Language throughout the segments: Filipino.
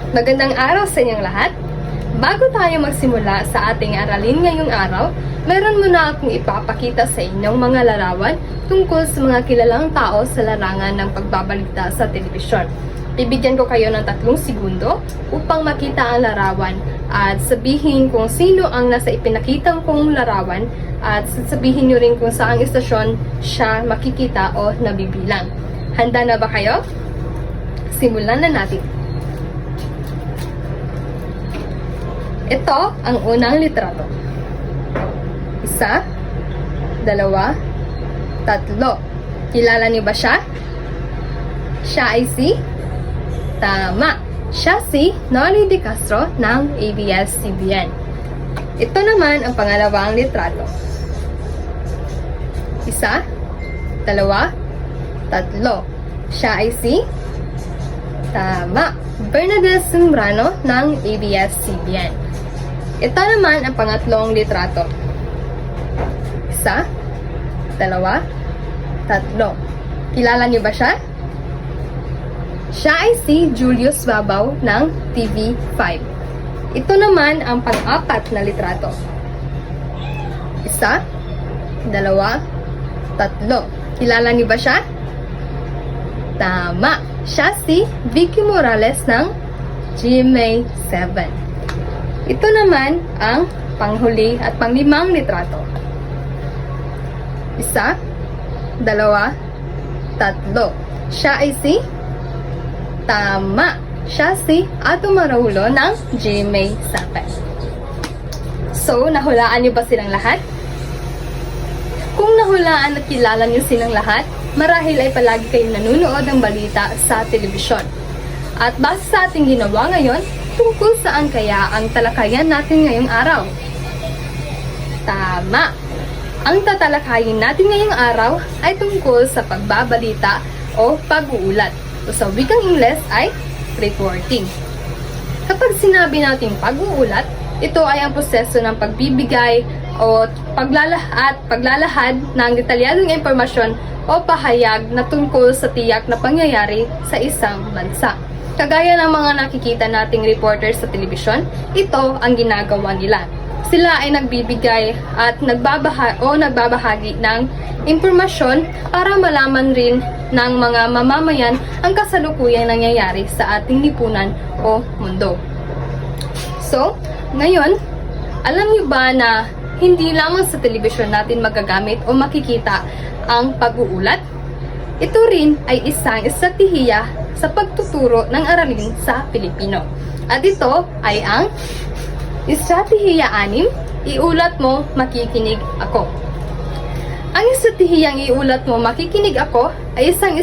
Magandang araw sa inyong lahat. Bago tayo magsimula sa ating aralin ngayong araw, meron muna akong ipapakita sa inyong mga larawan tungkol sa mga kilalang tao sa larangan ng pagbabalita sa telebisyon. Bibigyan ko kayo ng 3 segundo upang makita ang larawan at sabihin kung sino ang nasa ipinakitang kong larawan at sasabihin nyo rin kung saang istasyon siya makikita o nabibilang. Handa na ba kayo? Simulan na natin. Ito ang unang litrato. 1, 2, 3. Kilala niyo ba siya? Siya ay si? Tama! Siya si Noli De Castro ng ABS-CBN. Ito naman ang pangalawang litrato. 1, 2, 3. Siya ay si? Tama! Bernadette Zambrano ng ABS-CBN. Ito naman ang pangatlong litrato. 1, 2, 3. Kilala niyo ba siya? Siya ay si Julius Babaw ng TV5. Ito naman ang pang-apat na litrato. 1, 2, 3. Kilala niyo ba siya? Tama! Siya si Vicky Morales ng GMA7. Ito naman ang panghuli at pang-5 litrato. 1, 2, 3. Siya ay si? Tama! Siya si Ato Maraulo ng GMA7. So, nahulaan niyo ba silang lahat? Kung nahulaan at kilala niyo silang lahat, marahil ay palagi kayong nanonood ng balita sa telebisyon. At base sa ating ginawa ngayon, tungkol saan kaya ang talakayan natin ngayong araw? Tama! Ang tatalakayin natin ngayong araw ay tungkol sa pagbabalita o pag-uulat. O sa wikang Ingles ay reporting. Kapag sinabi nating pag-uulat, ito ay ang proseso ng pagbibigay o paglalahad ng detalyadong impormasyon o pahayag na tungkol sa tiyak na pangyayari sa isang bansa. Kagaya ng mga nakikita nating reporters sa telebisyon, ito ang ginagawa nila. Sila ay nagbibigay at nagbabahagi ng impormasyon para malaman rin ng mga mamamayan ang kasalukuyang nangyayari sa ating lipunan o mundo. So, ngayon, alam niyo ba na hindi lamang sa telebisyon natin magagamit o makikita ang pag-uulat? Ito rin ay isang estratehiya sa pagtuturo ng aralin sa Pilipino. At ito ay ang estratehiya 6, iulat mo, makikinig ako. Ang estratehiyang iulat mo, makikinig ako ay isang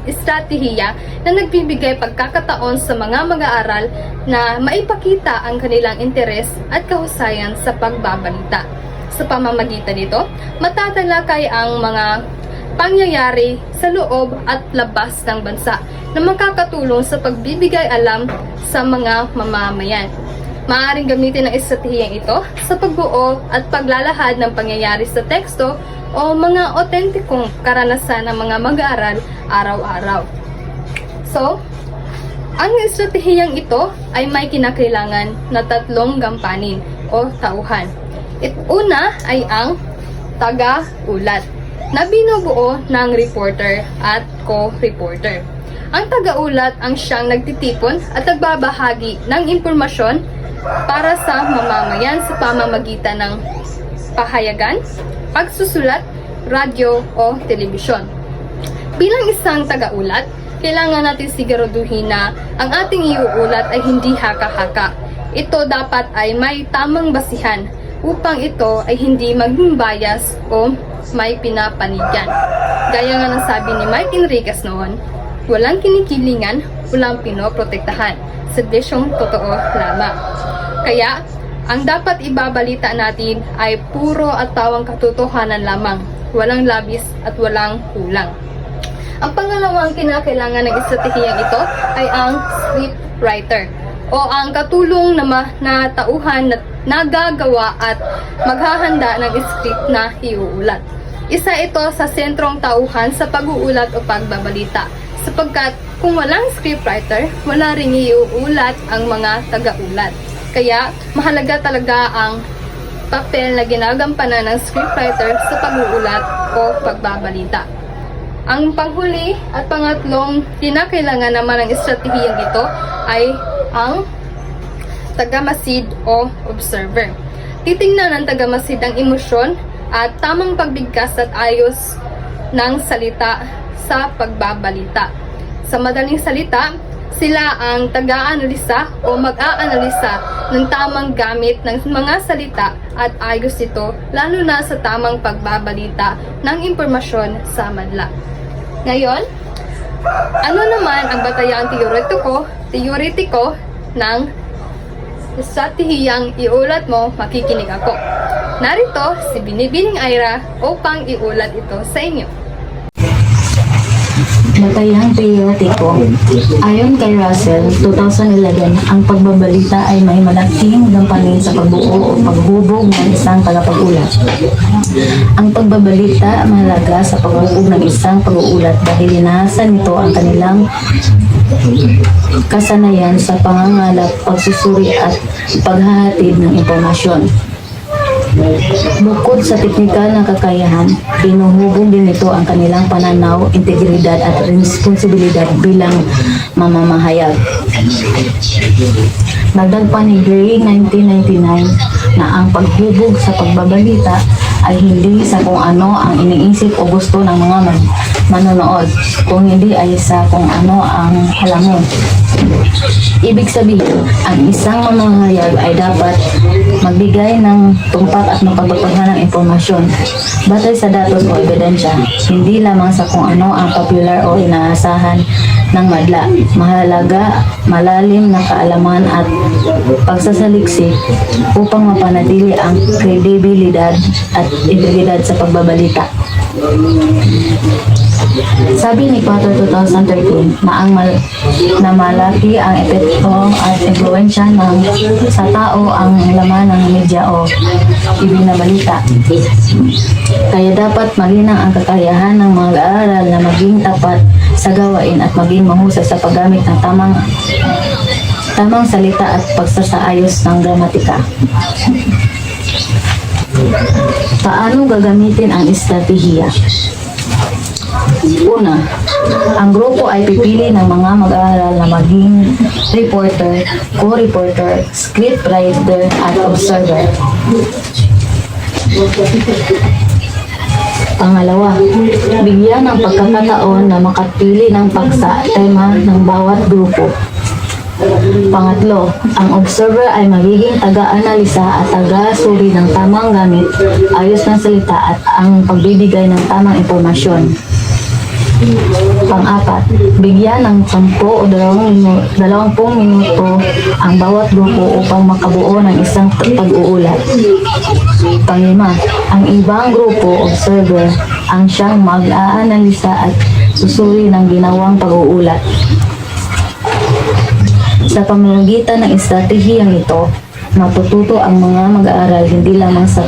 estratehiya na nagbibigay pagkakataon sa mga mag-aaral na maipakita ang kanilang interes at kahusayan sa pagbabalita. Sa pamamagitan nito, matatalakay ang mga pangyayari sa loob at labas ng bansa na makakatulong sa pagbibigay alam sa mga mamamayan. Maaaring gamitin ang estratehiyang ito sa pagbuo at paglalahad ng pangyayari sa teksto o mga otentikong karanasan ng mga mag-aaral araw-araw. So, ang estratehiyang ito ay may kinakailangan na 3 gampanin o tauhan. Una ay ang taga-ulat na binubuo ng reporter at co-reporter. Ang taga-ulat ang siyang nagtitipon at nagbabahagi ng impormasyon para sa mamamayan sa pamamagitan ng pahayagan, pagsusulat, radyo o telebisyon. Bilang isang taga-ulat, kailangan natin siguraduhin na ang ating iuulat ay hindi haka-haka. Ito dapat ay may tamang basihan upang ito ay hindi maging bias o may pinapanigyan. Gaya nga ng sabi ni Mike Enriquez noon, walang kinikilingan, walang pinoprotektahan. Serbisyong totoo lamang. Kaya, ang dapat ibabalita natin ay puro at tawang katotohanan lamang. Walang labis at walang kulang. Ang pangalawang kinakailangan ng estratehiyang ito ay ang script writer o ang katulong na tauhan na nagagawa at maghahanda ng script na iuulat. Isa ito sa sentrong tauhan sa pag-uulat o pagbabalita sapagkat Kung walang scriptwriter, wala ring iuulat ang mga taga-ulat. Kaya mahalaga talaga ang papel na ginagampanan ng scriptwriter sa pag-uulat o pagbabalita. Ang panghuli at pangatlong kinakailangan naman ng estratehiyang ito ay ang tagamasid o observer. Titingnan ng tagamasid ang emosyon at tamang pagbigkas at ayos ng salita sa pagbabalita. Sa madaling salita, sila ang taga-analisa o mag-aanalisa ng tamang gamit ng mga salita at ayos ito lalo na sa tamang pagbabalita ng impormasyon sa madla. Ngayon, ano naman ang batayang teoretiko ng estratehiyang iulat mo, makikinig ako. Narito si Binibining Ira upang iulat ito sa inyo. Batayang teoretiko. Ayon kay Russell, 2011, ang pagbabalita ay may malaking gampanin sa pagbuo o paghubog ng isang tagapag-ulat. Ang pagbabalita mahalaga sa paghubog ng isang pag-uulat dahil inahasan nito ang kanilang kasanayan sa pangangalap, pagsusuri at paghahatid ng impormasyon. Bukod sa teknikal na kakayahan, binuhubog din nito ang kanilang pananaw, integridad at responsibilidad bilang mamamahayag. Dagdag pa ni Gray 1999 na ang paghubog sa pagbabalita ay hindi sa kung ano ang iniisip o gusto ng mga manonood, kung hindi ay sa kung ano ang alam mo. Ibig sabihin, ang isang mamahayag ay dapat magbigay ng tumpak at mapagpapaghan ng impormasyon batay sa datos o ebidensya, hindi lamang sa kung ano ang popular o inaasahan ng madla. Mahalaga, malalim na kaalaman at pagsasaliksik upang mapanatili ang kredibilidad at integridad sa pagbabalita. Sabi ni Potter 2013 na malaki ang epekto at impluwensya sa tao ang laman ng media o ibinabalita. Kaya dapat maginang ang kakayahan ng mga mag-aaral na maging tapat sa gawain at maging mahusay sa paggamit ng tamang salita at pagsasaayos ng gramatika. Paano gagamitin ang estratehiya? Una, ang grupo ay pipili ng mga mag-aaral na maging reporter, co-reporter, scriptwriter at observer. Pangalawa, bigyan ng pagkakataon na makapili ng paksa tema ng bawat grupo. Pangatlo, ang observer ay magiging taga-analisa at taga-suri ng tamang gamit, ayos ng salita at ang pagbibigay ng tamang impormasyon. Pang-apat, bigyan ng 10 o 20 minuto ang bawat grupo upang makabuo ng isang pag-uulat. Pang-lima, ang ibang grupo, observer, ang siyang mag-aanalisa at susuri ng ginawang pag-uulat. Sa pamamagitan ng estratehiyang ito, matututo ang mga mag-aaral hindi lamang sa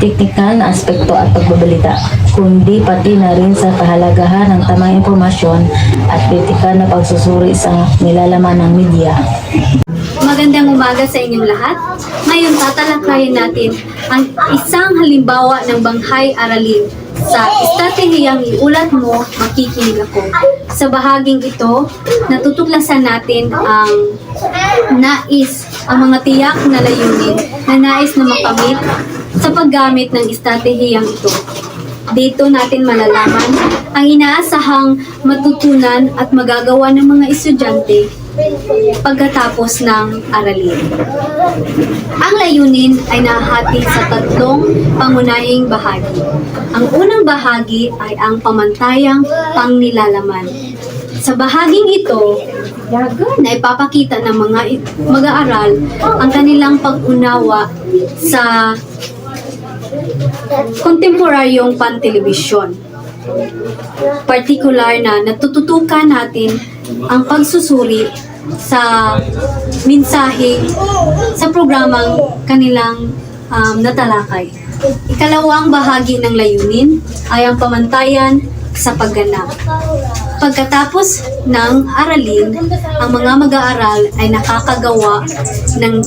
teknikal na aspekto at pagbabalita, kundi pati na rin sa kahalagahan ng tamang impormasyon at kritikal na pagsusuri sa nilalaman ng media. Magandang umaga sa inyong lahat. Ngayon tatalakayin natin ang isang halimbawa ng banghay aralin sa estratehiyang iulat mo, makikinig ako. Sa bahaging ito, natutuklasan natin ang mga tiyak na layunin na nais na makamit sa paggamit ng estratehiyang ito. Dito natin malalaman ang inaasahang matutunan at magagawa ng mga estudyante pagkatapos ng aralin. Ang layunin ay nahahati sa 3 pangunahing bahagi. Ang unang bahagi ay ang pamantayang pangnilalaman. Sa bahaging ito, na ipapakita ng mga mag-aaral ang kanilang pag-unawa sa kontemporaryong pantelebisyon. Partikular na natututukan natin ang pagsusuri sa mensahe sa programang kanilang natalakay. Ikalawang bahagi ng layunin ay ang pamantayan sa pagganap. Pagkatapos ng aralin, ang mga mag-aaral ay nakakagawa ng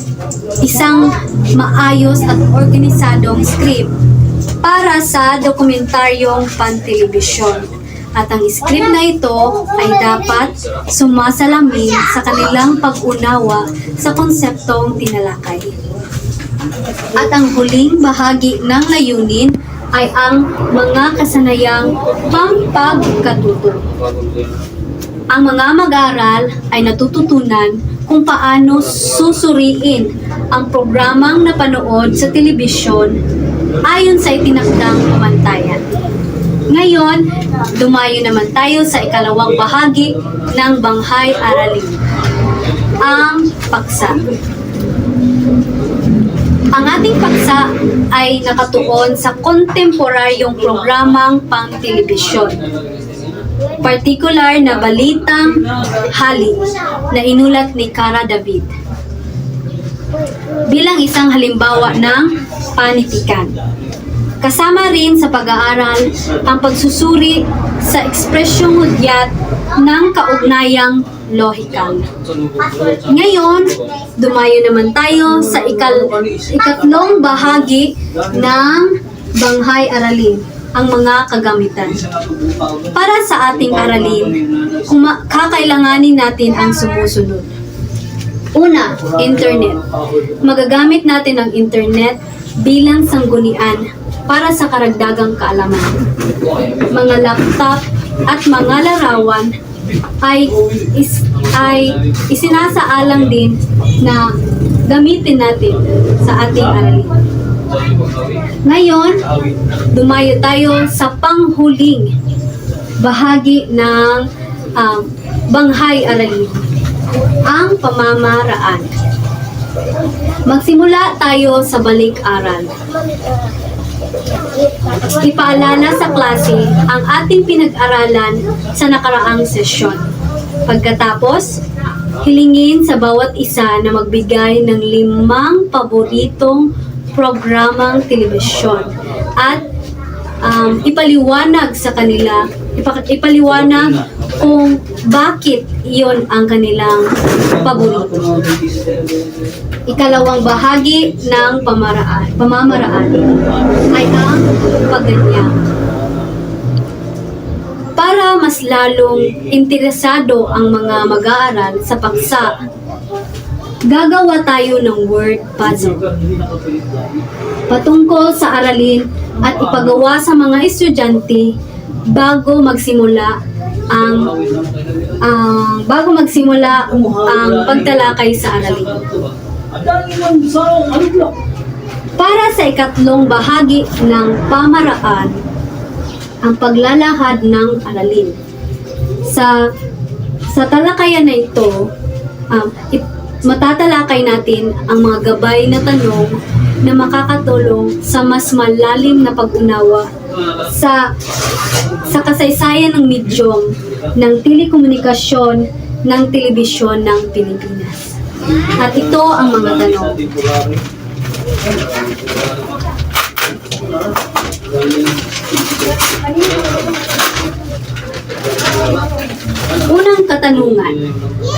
isang maayos at organisadong script para sa dokumentaryong pantelebisyon. At ang script na ito ay dapat sumasalamin sa kanilang pag-unawa sa konseptong tinalakay. At ang huling bahagi ng layunin ay ang mga kasanayang pampagkatuto. Ang mga mag-aaral ay natututunan kung paano susuriin ang programang napanood sa telebisyon ayon sa itinakdang pamantayan. Ngayon, dumayo naman tayo sa ikalawang bahagi ng Banghay Aralin, ang paksa. Ang ating paksa ay nakatuon sa kontemporaryong programang pang-telebisyon. Partikular na balitang hali na inulat ni Cara David. Bilang isang halimbawa ng panitikan. Kasama rin sa pag-aaral ang pagsusuri sa ekspresyong hudyat ng kaugnayang lohikal. Ngayon, dumayo naman tayo sa ikatlong bahagi ng Banghay Aralin, ang mga kagamitan. Para sa ating aralin, kakailanganin natin ang sumusunod. Una, internet. Magagamit natin ang internet bilang sanggunian para sa karagdagang kaalaman. Mga laptop at mga larawan ay isinasaalang din na gamitin natin sa ating aralin. Ngayon, dumayo tayo sa panghuling bahagi ng Banghay Aralin, ang pamamaraan. Magsimula tayo sa balik-aral. Ipaalala sa klase ang ating pinag-aralan sa nakaraang sesyon. Pagkatapos, hilingin sa bawat isa na magbigay ng 5 paboritong programang telebisyon at ipaliwanag sa kanila, ipaliwanag kung bakit iyon ang kanilang paborito. Ikalawang bahagi ng pamamaraan ay ang pagganyang. Para mas lalong interesado ang mga mag-aaral sa paksa, gagawa tayo ng word puzzle patungkol sa aralin at ipagawa sa mga estudyante bago magsimula ang pagtalakay sa aralin. Para sa ikatlong bahagi ng pamaraan, ang paglalahad ng aralin. Sa talakayan na ito, matatalakay natin ang mga gabay na tanong na makakatulong sa mas malalim na pag-unawa sa kasaysayan ng medium ng telekomunikasyon ng telebisyon ng Pilipinas. At ito ang mga tanong. Unang katanungan,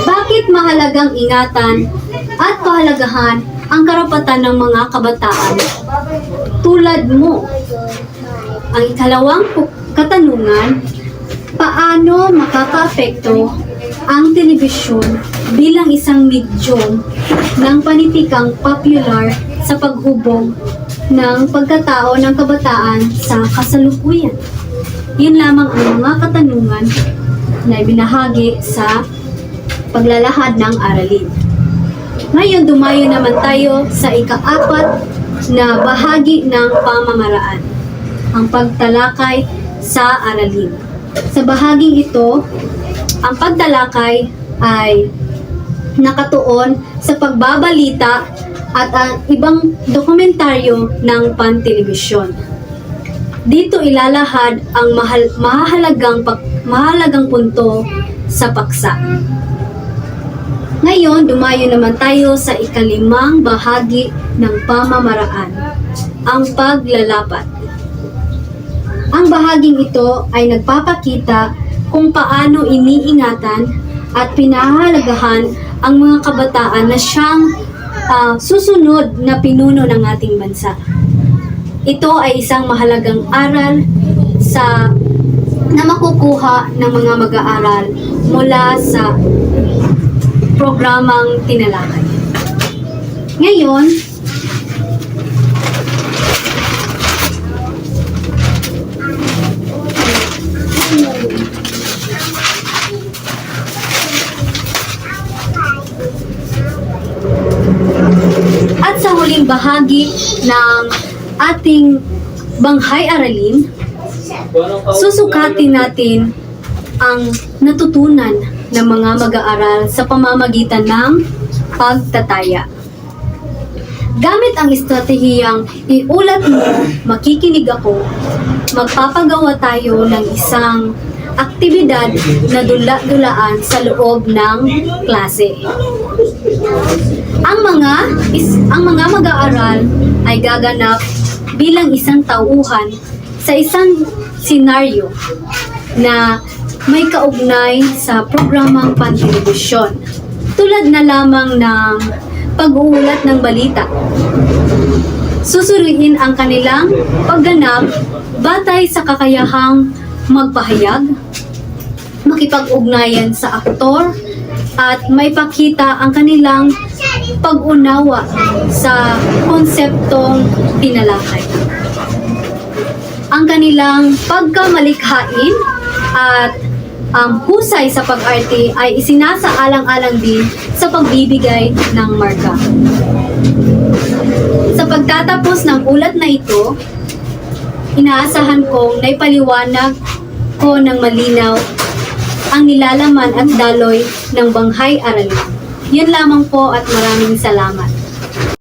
bakit mahalagang ingatan at pahalagahan ang karapatan ng mga kabataan tulad mo? Ang ikalawang katanungan, paano makakaapekto ang telebisyon bilang isang medium ng panitikang popular sa paghubog ng pagkatao ng kabataan sa kasalukuyan? Yun lamang ang mga katanungan na ibinahagi sa paglalahad ng aralin. Ngayon, dumayo naman tayo sa ika-4 na bahagi ng pamamaraan, ang pagtalakay sa aralin. Sa bahaging ito, ang pagtalakay ay nakatuon sa pagbabalita at ang ibang dokumentaryo ng pantelebisyon. Dito ilalahad ang mahalagang punto sa paksa. Ngayon, dumayo naman tayo sa ika-5 bahagi ng pamamaraan, ang paglalapat. Ang bahaging ito ay nagpapakita kung paano iniingatan at pinahahalagahan ang mga kabataan na siyang susunod na pinuno ng ating bansa. Ito ay isang mahalagang aral na makukuha ng mga mag-aaral mula sa programang tinalakay. Ngayon, at sa huling bahagi ng ating Banghay Aralin, susukatin natin ang natutunan ng mga mag-aaral sa pamamagitan ng pagtataya. Gamit ang estratehiyang iulat mo, makikinig ako, magpapagawa tayo ng isang aktibidad na dula-dulaan sa loob ng klase. Ang mga mag-aaral ay gaganap bilang isang tauhan sa isang senaryo na may kaugnay sa programang pantelebisyon, tulad na lamang ng pag-uulat ng balita. Susuriin ang kanilang pagganap batay sa kakayahang magpahayag, makipag-ugnayan sa aktor, at may pakita ang kanilang pag-unawa sa konseptong tinalakay. Ang kanilang pagkamalikhain at ang husay sa pag-arte ay isinasaalang-alang din sa pagbibigay ng marka. Sa pagtatapos ng ulat na ito, inaasahan kong naipaliwanag ko ng malinaw ang nilalaman at daloy ng Banghay Aralin. Yan lamang po at maraming salamat.